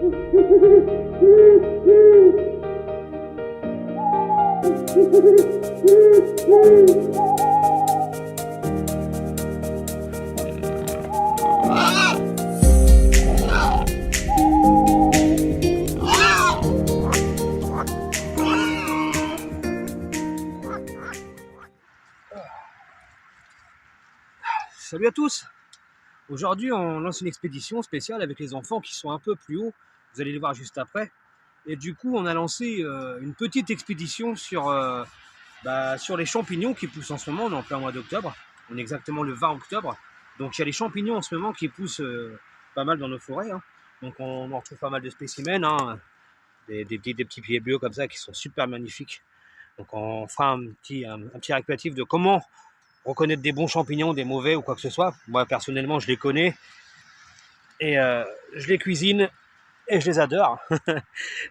Salut à tous! Aujourd'hui, on lance une expédition spéciale avec les enfants qui sont un peu plus hauts. Vous allez les voir juste après. Et du coup, on a lancé une petite expédition sur les champignons qui poussent en ce moment. On est en plein mois d'octobre. On est exactement le 20 octobre. Donc, il y a les champignons en ce moment qui poussent pas mal dans nos forêts. Hein. Donc, on en retrouve pas mal de spécimens. Hein. Des petits pieds bleus comme ça qui sont super magnifiques. Donc, on fera un petit récapitulatif de comment reconnaître des bons champignons, des mauvais ou quoi que ce soit. Moi, personnellement, je les connais et je les cuisine et je les adore.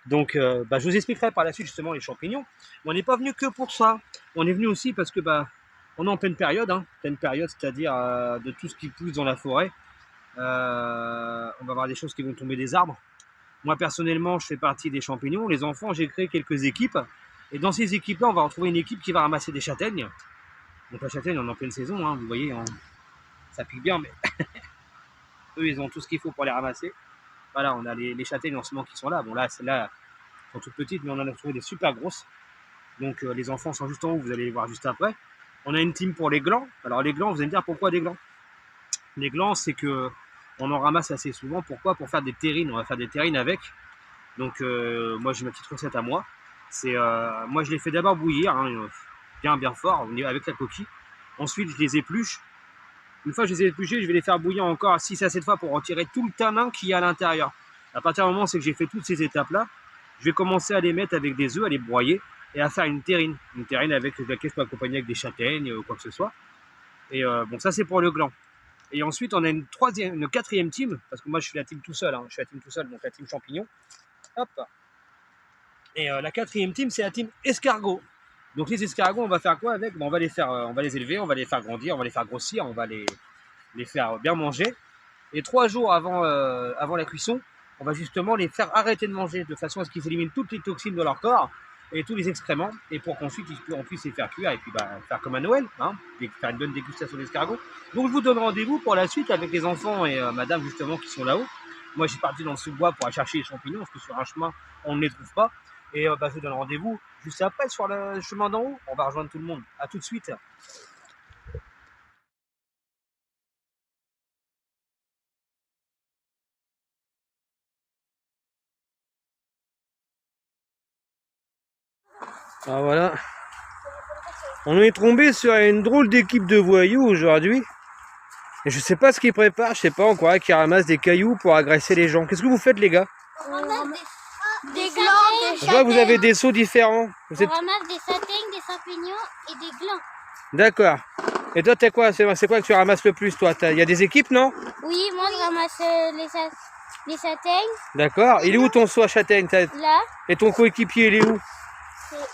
Donc, je vous expliquerai par la suite justement les champignons. Mais on n'est pas venu que pour ça. On est venu aussi parce que on est en pleine période, c'est-à-dire de tout ce qui pousse dans la forêt. On va avoir des choses qui vont tomber des arbres. Moi, personnellement, je fais partie des champignons. Les enfants, j'ai créé quelques équipes. Et dans ces équipes-là, on va retrouver une équipe qui va ramasser des châtaignes. Donc la châtaigne, on est en pleine saison, hein, vous voyez, ça pique bien, mais eux, ils ont tout ce qu'il faut pour les ramasser. Voilà, on a les châtaignes en ce moment qui sont là. Bon, là, celles-là sont toutes petites, mais on en a trouvé des super grosses. Donc les enfants sont juste en haut, vous allez les voir juste après. On a une team pour les glands. Alors les glands, vous allez me dire pourquoi des glands? Les glands, c'est que on en ramasse assez souvent. Pourquoi? Pour faire des terrines. On va faire des terrines avec. Donc moi, j'ai ma petite recette à moi. Moi, je les fais d'abord bouillir, hein, bien fort, avec la coquille. Ensuite, je les épluche. Une fois que je les ai épluchés, je vais les faire bouillir encore 6 à 7 fois pour retirer tout le tanin qu'il y a à l'intérieur. À partir du moment où que j'ai fait toutes ces étapes-là, je vais commencer à les mettre avec des œufs, à les broyer et à faire une terrine. Une terrine avec laquelle je peux accompagner avec des châtaignes ou quoi que ce soit. Et bon, ça c'est pour le gland. Et ensuite, on a une quatrième team, parce que moi je suis la team tout seul, hein, donc la team champignon. Hop. Et la quatrième team, c'est la team escargot. Donc les escargots, on va faire quoi avec? On va les élever, on va les faire grandir, on va les faire grossir, on va les faire bien manger. Et 3 jours avant la cuisson, on va justement les faire arrêter de manger de façon à ce qu'ils éliminent toutes les toxines de leur corps et tous les excréments, et pour qu'ensuite on puisse les faire cuire et puis faire comme à Noël, hein, et faire une bonne dégustation d'escargots. Donc je vous donne rendez-vous pour la suite avec les enfants et madame justement qui sont là-haut. Moi j'ai parti dans le sous-bois pour aller chercher les champignons parce que sur un chemin on ne les trouve pas. Et je vous donne rendez-vous juste après sur le chemin d'en haut. On va rejoindre tout le monde. A tout de suite. Ah voilà. On est tombé sur une drôle d'équipe de voyous aujourd'hui. Et je sais pas ce qu'ils préparent, je sais pas encore, qui ramassent des cailloux pour agresser les gens. Qu'est-ce que vous faites les gars? On ramasse des glands, Je vois que vous avez des seaux différents. On ramasse des châtaignes, des champignons et des glands. D'accord. Et toi, t'es quoi? C'est quoi que tu ramasses le plus, toi? Il y a des équipes, non? Oui, moi je ramasse les châtaignes. D'accord. Il est où ton seau à châtaigne? Là. Et ton coéquipier, il est où?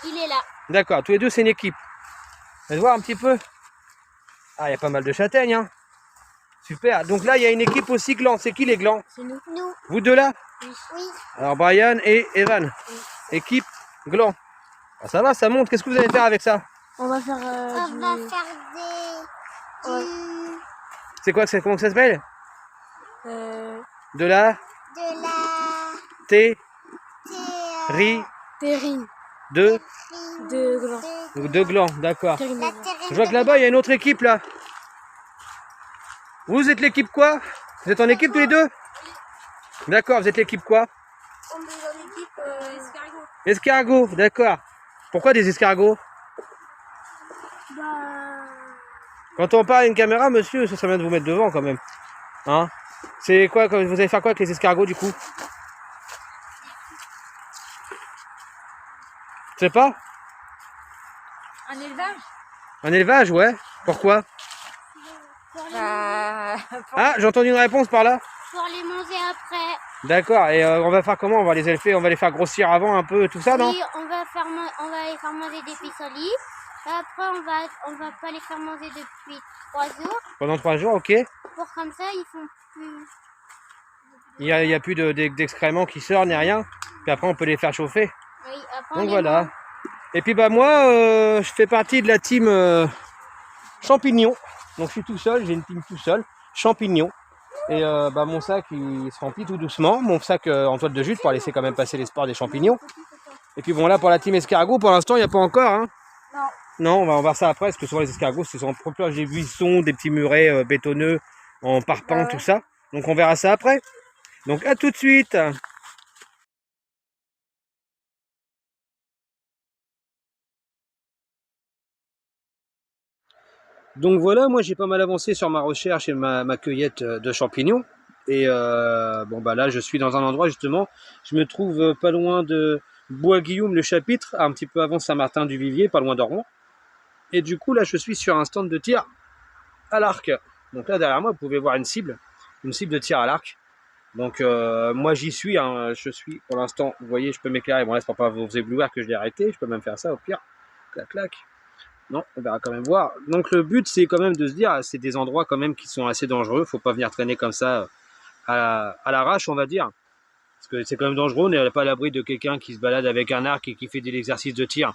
Il est là. D'accord. Tous les deux, c'est une équipe. On va voir un petit peu. Ah, il y a pas mal de châtaignes, hein. Super. Donc là, il y a une équipe aussi gland. C'est qui les glands? C'est nous. Vous deux là? Oui. Alors, Brian et Evan. Oui. Équipe gland. Ah, ça va, ça monte. Qu'est-ce que vous allez faire avec ça? On va faire C'est quoi? Comment ça s'appelle? De la terrine. De De glands. De gland, d'accord. Je vois que là-bas, il y a une autre équipe là. Vous êtes l'équipe quoi? Vous êtes en équipe tous les deux? D'accord, vous êtes l'équipe quoi? On est dans l'équipe escargot. Escargot, d'accord. Pourquoi des escargots? Quand on parle à une caméra, monsieur, ça serait bien de vous mettre devant quand même. Hein? C'est quoi, vous allez faire quoi avec les escargots du coup? Je sais pas? Un élevage? Un élevage, ouais. Pourquoi? Ah, j'ai entendu une réponse par là. Pour les manger après. D'accord, et on va faire comment? On va les élever, on va les faire grossir avant un peu, tout ça, non? Oui, on va les faire manger des pissenlits. Après, on va pas les faire manger depuis 3 jours. Pendant 3 jours, ok. Pour comme ça, ils font plus Il n'y a plus d'excréments qui sortent ni rien. Puis après, on peut les faire chauffer. Oui, après, on Donc les voilà. mange. Et puis bah moi, je fais partie de la team champignons. Donc je suis tout seul, j'ai une team tout seul, champignons. Et bah mon sac il se remplit tout doucement. Mon sac en toile de jute pour laisser quand même passer les spores des champignons. Et puis bon là pour la team escargot, pour l'instant il n'y a pas encore. Hein. Non. Non, on va voir ça après, parce que souvent les escargots, ce sont proches des buissons, des petits murets bétonneux, en parpaing, tout ça. Donc on verra ça après. Donc à tout de suite. Donc voilà, moi j'ai pas mal avancé sur ma recherche et ma cueillette de champignons. Et bon bah là je suis dans un endroit justement, je me trouve pas loin de Bois-Guillaume le Chapitre, un petit peu avant Saint-Martin-du-Vivier, pas loin d'Ormont. Et du coup là je suis sur un stand de tir à l'arc. Donc là derrière moi vous pouvez voir une cible de tir à l'arc. Donc moi j'y suis, hein, je suis pour l'instant, vous voyez je peux m'éclairer, bon là c'est pour pas vous éblouir que je l'ai arrêté, je peux même faire ça au pire, clac clac. Non, on verra quand même voir. Donc le but c'est quand même de se dire, c'est des endroits quand même qui sont assez dangereux, faut pas venir traîner comme ça à l'arrache on va dire. Parce que c'est quand même dangereux, on n'est pas à l'abri de quelqu'un qui se balade avec un arc et qui fait de l'exercice de tir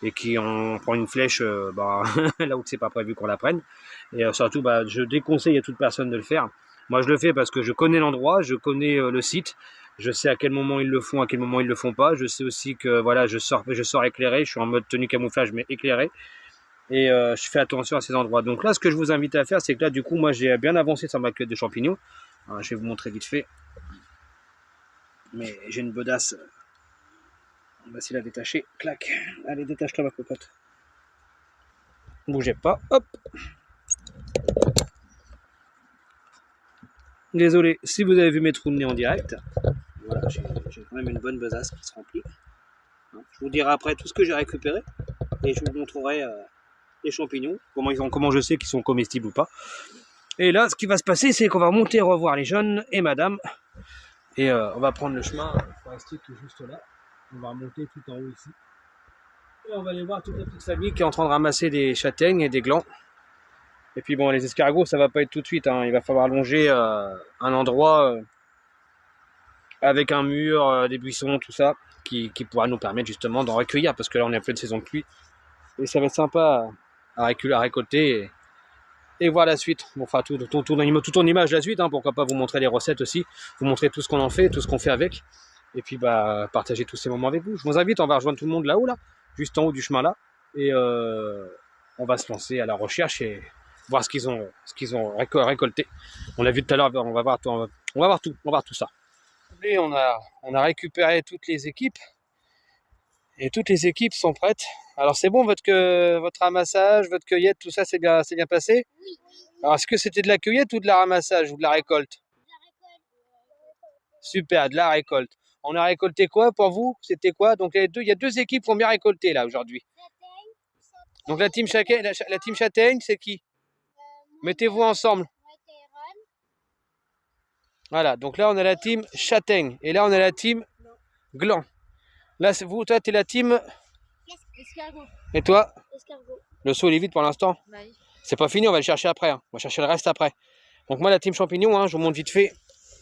et qui en prend une flèche là où c'est pas prévu qu'on la prenne. Et surtout, je déconseille à toute personne de le faire. Moi, je le fais parce que je connais l'endroit, je connais le site, je sais à quel moment ils le font, à quel moment ils le font pas. Je sais aussi que voilà, je sors éclairé, je suis en mode tenue camouflage mais éclairé. Et je fais attention à ces endroits. Donc là, ce que je vous invite à faire, c'est que là, du coup, moi, j'ai bien avancé sur ma cueillette de champignons. Alors, je vais vous montrer vite fait. Mais j'ai une bedace. On va essayer de la détacher. Clac. Allez, détache-toi, ma cocotte. Bougez pas. Hop. Désolé si vous avez vu mes trous de nez en direct. Voilà, j'ai quand même une bonne besace qui se remplit. Je vous dirai après tout ce que j'ai récupéré. Et je vous montrerai les champignons. Comment je sais qu'ils sont comestibles ou pas. Et là, ce qui va se passer, c'est qu'on va monter revoir les jeunes et madame. Et on va prendre le chemin forestier qui est juste là. On va remonter tout en haut ici. Et on va aller voir toute la petite famille qui est en train de ramasser des châtaignes et des glands. Et puis bon, les escargots, ça va pas être tout de suite. Hein. Il va falloir longer un endroit avec un mur, des buissons, tout ça, qui pourra nous permettre justement d'en recueillir. Parce que là, on est en pleine saison de pluie. Et ça va être sympa à récolter. Et voir la suite. Bon, enfin, tout en image la suite, hein, pourquoi pas vous montrer les recettes aussi, vous montrer tout ce qu'on en fait, tout ce qu'on fait avec, et puis partager tous ces moments avec vous. Je vous invite, on va rejoindre tout le monde là-haut, là, juste en haut du chemin là, et on va se lancer à la recherche et voir ce qu'ils ont récolté. On l'a vu tout à l'heure, on va voir tout ça. Et on a récupéré toutes les équipes, et toutes les équipes sont prêtes. Alors c'est bon, votre ramassage, votre cueillette, tout ça c'est bien passé? Oui. Alors est-ce que c'était de la cueillette ou de la ramassage ou de la récolte? Super, de la récolte. On a récolté quoi pour vous? C'était quoi? Donc il y a deux équipes qui ont bien récolté là aujourd'hui. Donc la team Châtaigne, c'est qui? Mettez-vous ensemble. Voilà, donc là on a la team Châtaigne et là on a la team Gland. Là c'est vous, toi tu es la team Escargot. et toi? Escargot. Le saut il est vide pour l'instant. Oui. C'est pas fini, on va le chercher après. Hein. On va chercher le reste après. Donc moi la team champignon, hein, je vous montre vite fait.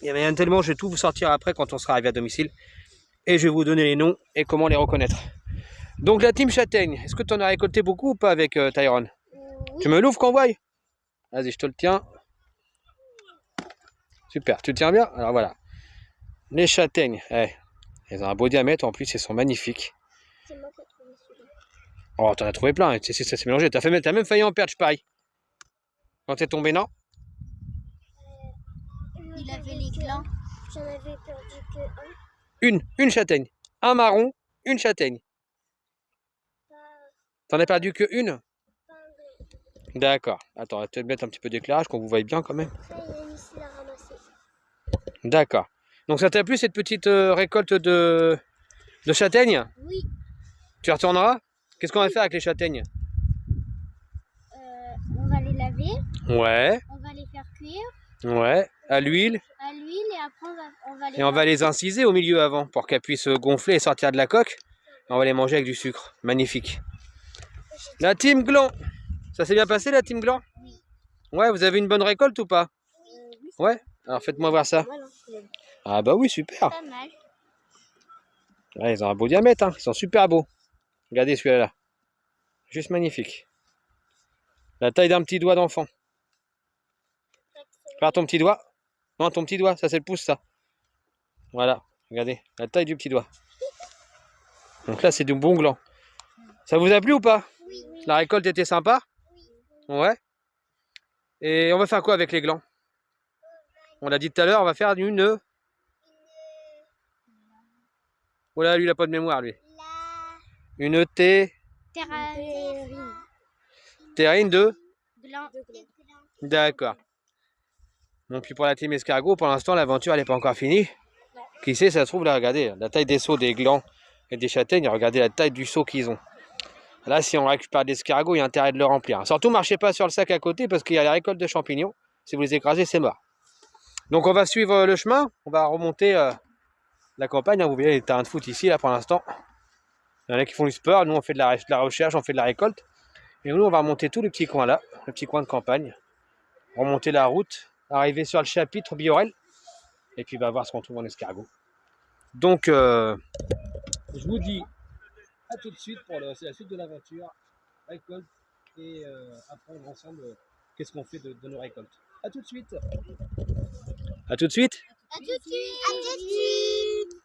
Il y en a tellement, je vais tout vous sortir après quand on sera arrivé à domicile. Et je vais vous donner les noms et comment les reconnaître. Donc la team châtaigne, est-ce que tu en as récolté beaucoup ou pas avec Tyrone? Oui. Tu me l'ouvres qu'on voie? Vas-y, je te le tiens. Super, tu le tiens bien? Alors voilà. Les châtaignes, elles ont un beau diamètre en plus, elles sont magnifiques. C'est moi qui ai trouvé celui-là. Oh, t'en as trouvé plein, ça s'est mélangé. T'as même failli en perdre, pareil. Quand t'es tombé, non? Il avait les glands. J'en avais perdu que un. Une châtaigne. Un marron, une châtaigne. T'en as perdu que une? D'accord. Attends, on va peut-être mettre un petit peu d'éclairage qu'on vous voie bien quand même. D'accord. Donc ça t'a plu cette petite récolte de châtaignes? Oui. Tu retourneras? Qu'est-ce qu'on va faire avec les châtaignes? On va les laver. Ouais. On va les faire cuire. Ouais. À l'huile. À l'huile et après on va les inciser au milieu avant pour qu'elles puissent gonfler et sortir de la coque. Et on va les manger avec du sucre. Magnifique. La team Gland. Ça s'est bien passé la team Gland? Oui. Ouais, vous avez une bonne récolte ou pas? Oui. Ouais. Alors faites-moi voir ça. Voilà. Ah bah oui, super. Pas mal. Ouais, ils ont un beau diamètre, hein. Ils sont super beaux. Regardez celui-là là. Juste magnifique. La taille d'un petit doigt d'enfant. Faire ton petit doigt. Non, ton petit doigt, ça c'est le pouce ça. Voilà, regardez, la taille du petit doigt. Donc là c'est du bon gland. Ça vous a plu ou pas? Oui. La récolte était sympa? Ouais. Et on va faire quoi avec les glands? On l'a dit tout à l'heure, on va faire une... Oh là, lui il a pas de mémoire lui. Une terrine de... Gland. D'accord. Bon, puis pour la team escargot, pour l'instant l'aventure elle n'est pas encore finie. Qui sait, ça se trouve là, regardez, la taille des seaux des glands et des châtaignes, regardez la taille du seau qu'ils ont. Là, si on récupère des escargots, il y a intérêt de le remplir. Surtout, marchez pas sur le sac à côté parce qu'il y a la récolte de champignons. Si vous les écrasez, c'est mort. Donc, on va suivre le chemin. On va remonter la campagne. Vous voyez les terrains de foot ici, là, pour l'instant. Il y en a qui font du sport. Nous, on fait de la recherche, on fait de la récolte. Et nous, on va remonter tout le petit coin là, le petit coin de campagne. Remonter la route, arriver sur le chapitre Biorel. Et puis, voir ce qu'on trouve en escargot. Donc, je vous dis à tout de suite pour la suite de l'aventure. Récolte et apprendre ensemble qu'est-ce qu'on fait de nos récoltes. A tout de suite. A tout de suite. À tout de suite. À tout de suite.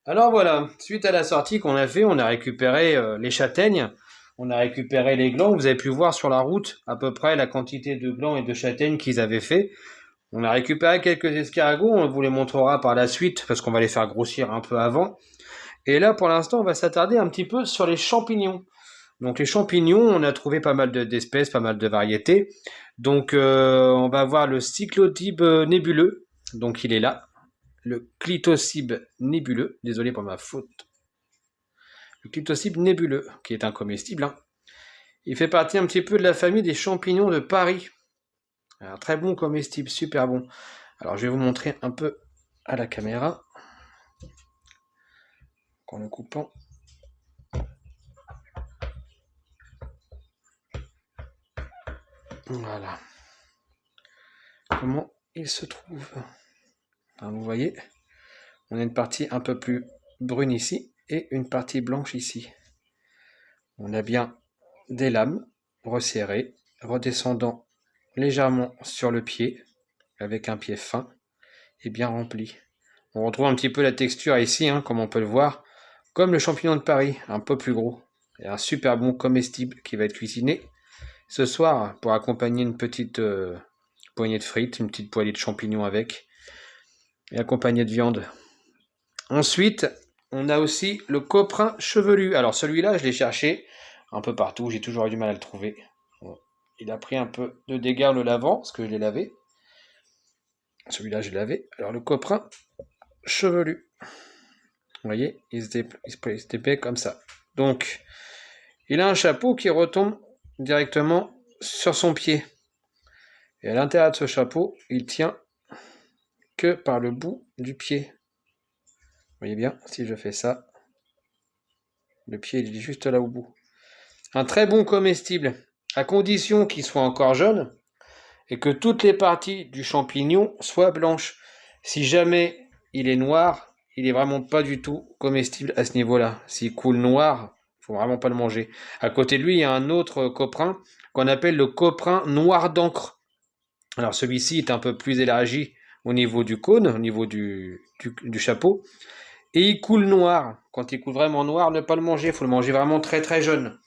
Alors voilà, suite à la sortie qu'on a fait, on a récupéré les châtaignes, on a récupéré les glands. Vous avez pu voir sur la route à peu près la quantité de glands et de châtaignes qu'ils avaient fait. On a récupéré quelques escargots, on vous les montrera par la suite parce qu'on va les faire grossir un peu avant. Et là, pour l'instant, on va s'attarder un petit peu sur les champignons. Donc les champignons, on a trouvé pas mal d'espèces, pas mal de variétés. Donc on va voir le cyclotype nébuleux. Donc il est là. Le clitocybe nébuleux. Désolé pour ma faute. Le clitocybe nébuleux, qui est un comestible. Hein. Il fait partie un petit peu de la famille des champignons de Paris. Un très bon comestible, super bon. Alors je vais vous montrer un peu à la caméra. En le coupant. Voilà. Comment il se trouve. Alors, vous voyez, on a une partie un peu plus brune ici et une partie blanche ici. On a bien des lames resserrées, redescendant légèrement sur le pied, avec un pied fin et bien rempli. On retrouve un petit peu la texture ici, hein, comme on peut le voir, comme le champignon de Paris, un peu plus gros. Et un super bon comestible qui va être cuisiné ce soir pour accompagner une petite poignée de frites, une petite poêlée de champignons avec, et accompagné de viande. Ensuite, on a aussi le coprin chevelu. Alors celui-là, je l'ai cherché un peu partout, j'ai toujours eu du mal à le trouver. Bon, il a pris un peu de dégâts en le lavant, parce que je l'ai lavé. Celui-là, je l'ai lavé. Alors le coprin chevelu. Vous voyez, il se déplaît comme ça. Donc, il a un chapeau qui retombe directement sur son pied. Et à l'intérieur de ce chapeau, il tient que par le bout du pied. Vous voyez bien, si je fais ça, le pied il est juste là au bout. Un très bon comestible, à condition qu'il soit encore jeune et que toutes les parties du champignon soient blanches. Si jamais il est noir, il est vraiment pas du tout comestible à ce niveau-là. S'il coule noir, faut vraiment pas le manger. À côté de lui, il y a un autre coprin qu'on appelle le coprin noir d'encre. Alors celui-ci est un peu plus élargi au niveau du cône, au niveau du chapeau. Et il coule noir. Quand il coule vraiment noir, ne pas le manger. Il faut le manger vraiment très très jeune.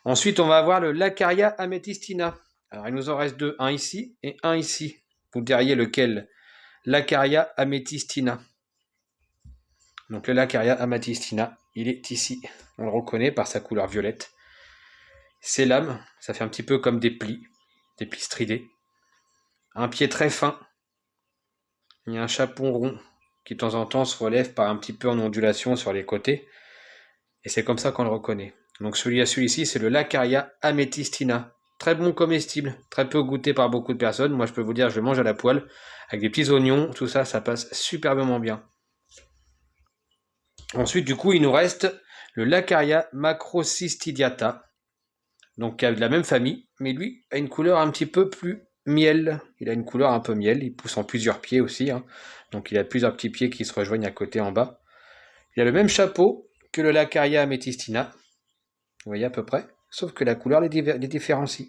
Ensuite, on va avoir le Laccaria amethystina. Alors, il nous en reste deux. Un ici et un ici. Vous diriez lequel? Laccaria amethystina. Donc, le Laccaria amethystina, il est ici. On le reconnaît par sa couleur violette. Ses lames, ça fait un petit peu comme des plis stridés. Un pied très fin. Il y a un chapon rond qui de temps en temps se relève par un petit peu en ondulation sur les côtés. Et c'est comme ça qu'on le reconnaît. Donc celui-ci, c'est le Laccaria amethystina. Très bon comestible, très peu goûté par beaucoup de personnes. Moi, je peux vous dire, je le mange à la poêle, avec des petits oignons, tout ça, ça passe superbement bien. Ensuite, du coup, il nous reste le Laccaria macrocystidiata. donc de la même famille, mais lui a une couleur un petit peu plus miel. Il a une couleur un peu miel, il pousse en plusieurs pieds aussi, hein. Donc il a plusieurs petits pieds qui se rejoignent à côté en bas. Il a le même chapeau que le Lacaria amethystiana, vous voyez à peu près, sauf que la couleur les différencie.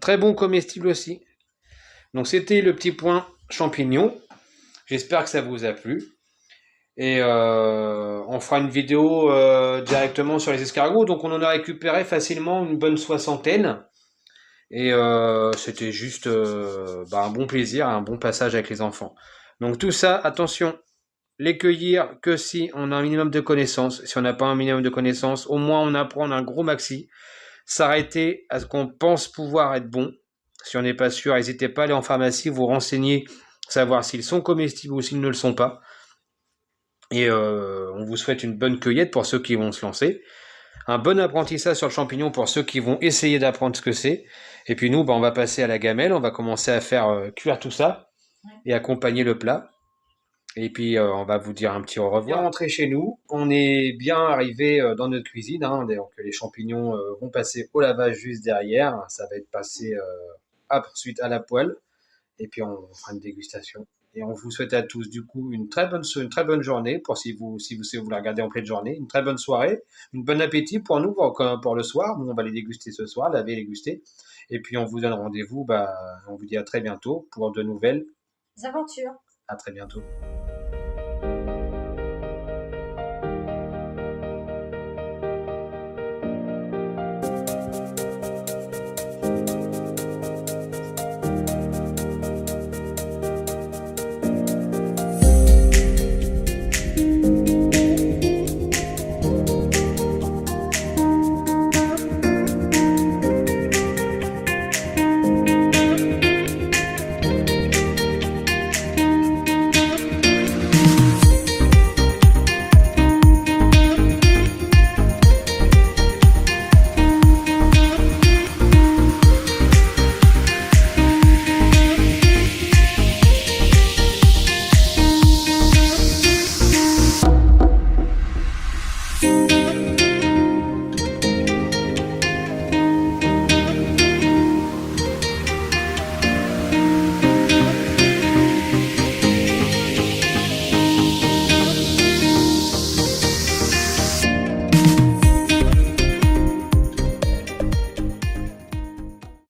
Très bon comestible aussi. Donc c'était le petit point champignon. J'espère que ça vous a plu. Et on fera une vidéo directement sur les escargots. Donc on en a récupéré facilement une bonne soixantaine. Et c'était juste un bon plaisir, un bon passage avec les enfants. Donc tout ça, attention, les cueillir que si on a un minimum de connaissances. Si on n'a pas un minimum de connaissances, au moins on apprend un gros maxi. S'arrêter à ce qu'on pense pouvoir être bon. Si on n'est pas sûr, n'hésitez pas à aller en pharmacie, vous renseigner, savoir s'ils sont comestibles ou s'ils ne le sont pas. Et on vous souhaite une bonne cueillette pour ceux qui vont se lancer. Un bon apprentissage sur le champignon pour ceux qui vont essayer d'apprendre ce que c'est. Et puis nous, on va passer à la gamelle, on va commencer à faire cuire tout ça et accompagner le plat. Et puis on va vous dire un petit au revoir. Bien rentré chez nous, on est bien arrivé dans notre cuisine, hein. Donc les champignons vont passer au lavage juste derrière, ça va être passé ensuite à la poêle, et puis on fera une dégustation. Et on vous souhaite à tous du coup une une très bonne journée pour si vous la regardez en pleine journée, une très bonne soirée, une bonne appétit pour nous pour le soir. Nous on va les déguster ce soir, laver, les déguster. Et puis on vous donne rendez-vous, on vous dit à très bientôt pour de nouvelles aventures. À très bientôt.